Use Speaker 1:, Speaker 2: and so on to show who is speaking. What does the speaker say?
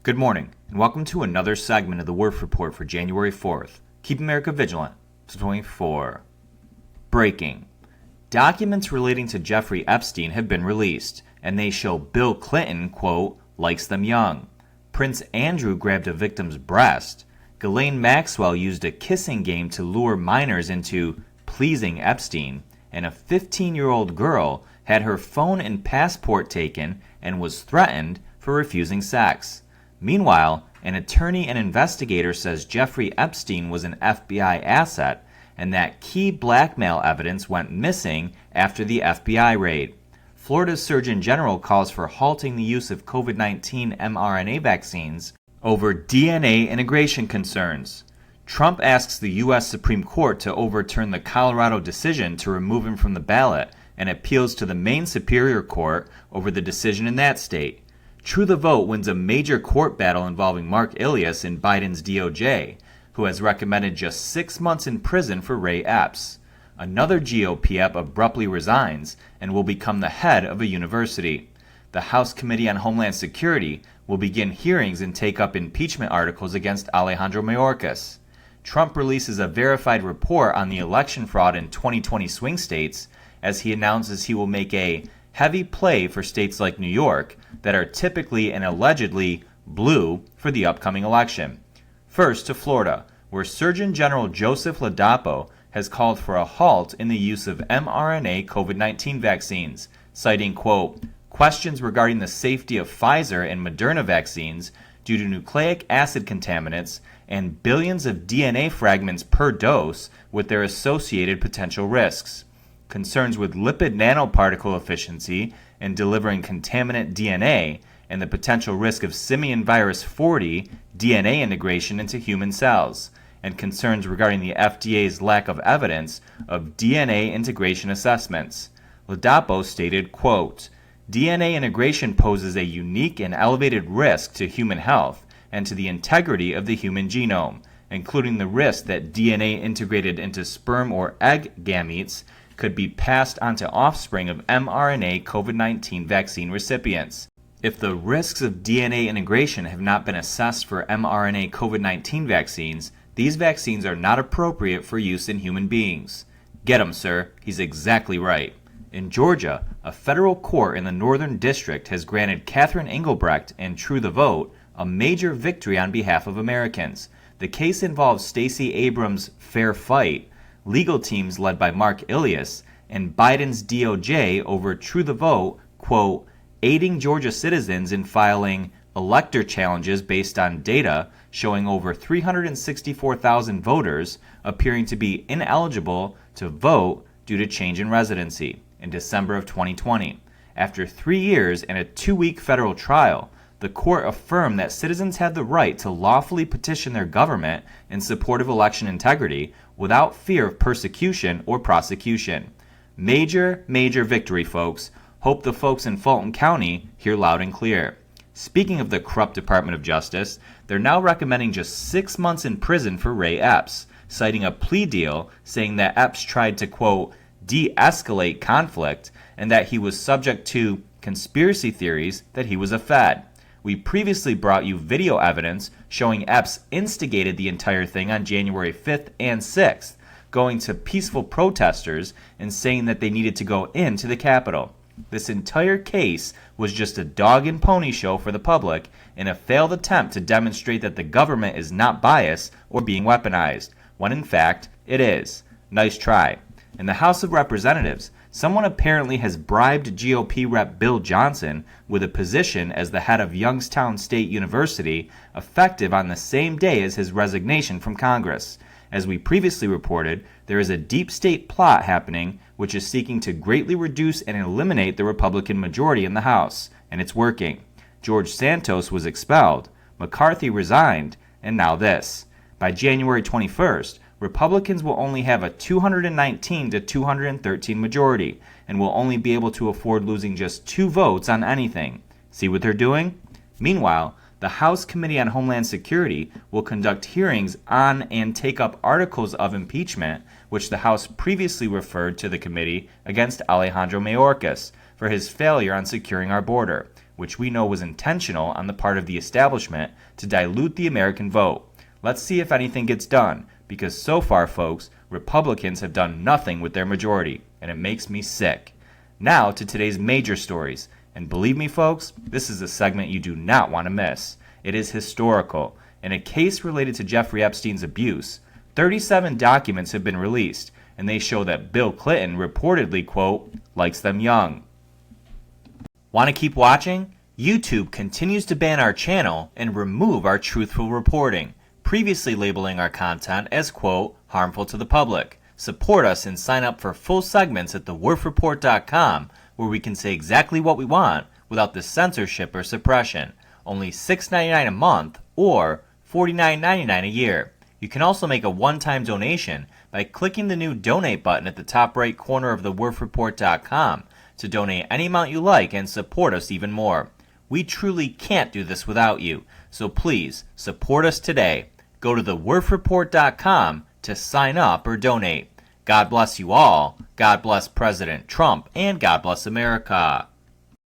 Speaker 1: Good morning, and welcome to another segment of the Werff Report for January 4th. Keep America vigilant. 24. Breaking. Documents relating to Jeffrey Epstein have been released, and they show Bill Clinton, quote, likes them young. Prince Andrew grabbed a victim's breast. Ghislaine Maxwell used a kissing game to lure minors into pleasing Epstein, and a 15-year-old girl had her phone and passport taken and was threatened for refusing sex. Meanwhile, an attorney and investigator says Jeffrey Epstein was an FBI asset and that key blackmail evidence went missing after the FBI raid. Florida's Surgeon General calls for halting the use of COVID-19 mRNA vaccines over DNA integration concerns. Trump asks the U.S. Supreme Court to overturn the Colorado decision to remove him from the ballot and appeals to the Maine Superior Court over the decision in that state. True the Vote wins a major court battle involving Mark Ilias in Biden's DOJ, who has recommended just 6 months in prison for Ray Epps. Another GOP ep abruptly resigns and will become the head of a university. The House Committee on Homeland Security will begin hearings and take up impeachment articles against Alejandro Mayorkas. Trump releases a verified report on the election fraud in 2020 swing states as he announces he will make a heavy play for states like New York that are typically and allegedly blue for the upcoming election. First to Florida, where Surgeon General Joseph Ladapo has called for a halt in the use of mRNA COVID-19 vaccines, citing, quote, questions regarding the safety of Pfizer and Moderna vaccines due to nucleic acid contaminants and billions of DNA fragments per dose with their associated potential risks. Concerns with lipid nanoparticle efficiency in delivering contaminant DNA and the potential risk of simian virus 40 DNA integration into human cells, and concerns regarding the FDA's lack of evidence of DNA integration assessments. Ladapo stated, quote, DNA integration poses a unique and elevated risk to human health and to the integrity of the human genome, including the risk that DNA integrated into sperm or egg gametes could be passed on to offspring of mRNA COVID-19 vaccine recipients. If the risks of DNA integration have not been assessed for mRNA COVID-19 vaccines, these vaccines are not appropriate for use in human beings. Get him, sir. He's exactly right. In Georgia, a federal court in the Northern District has granted Catherine Engelbrecht and True the Vote a major victory on behalf of Americans. The case involves Stacey Abrams' fair fight, legal teams led by Mark Ilias, and Biden's DOJ over True the Vote, quote, aiding Georgia citizens in filing elector challenges based on data showing over 364,000 voters appearing to be ineligible to vote due to change in residency in December of 2020. After 3 years and a 2-week federal trial, the court affirmed that citizens had the right to lawfully petition their government in support of election integrity without fear of persecution or prosecution. Major victory, folks. Hope the folks in Fulton County hear loud and clear. Speaking of the corrupt Department of Justice, they're now recommending just 6 months in prison for Ray Epps, citing a plea deal saying that Epps tried to, quote, de-escalate conflict and that he was subject to conspiracy theories that he was a Fed. We previously brought you video evidence showing Epps instigated the entire thing on January 5th and 6th, going to peaceful protesters and saying that they needed to go into the Capitol. This entire case was just a dog and pony show for the public in a failed attempt to demonstrate that the government is not biased or being weaponized, when in fact it is. Nice try. In the House of Representatives, someone apparently has bribed GOP Rep. Bill Johnson with a position as the head of Youngstown State University, effective on the same day as his resignation from Congress. As we previously reported, there is a deep state plot happening which is seeking to greatly reduce and eliminate the Republican majority in the House, and it's working. George Santos was expelled, McCarthy resigned, and now this. By January 21st, Republicans will only have a 219 to 213 majority and will only be able to afford losing just 2 votes on anything. See what they're doing? Meanwhile, the House Committee on Homeland Security will conduct hearings on and take up articles of impeachment, which the House previously referred to the committee against Alejandro Mayorkas for his failure on securing our border. which we know was intentional on the part of the establishment to dilute the American vote. Let's see if anything gets done, because so far, folks, Republicans have done nothing with their majority, and it makes me sick. Now to today's major stories, and believe me, folks, this is a segment you do not want to miss. It is historical. In a case related to Jeffrey Epstein's abuse, 37 documents have been released, and they show that Bill Clinton reportedly, quote, likes them young. Want to keep watching? YouTube continues to ban our channel and remove our truthful reporting, previously labeling our content as, quote, harmful to the public. Support us and sign up for full segments at thewerffreport.com, where we can say exactly what we want without the censorship or suppression. Only $6.99 a month or $49.99 a year. You can also make a one-time donation by clicking the new donate button at the top right corner of thewerffreport.com to donate any amount you like and support us even more. We truly can't do this without you, so please support us today. Go to thewerffreport.com to sign up or donate. God bless you all, God bless President Trump, and God bless America.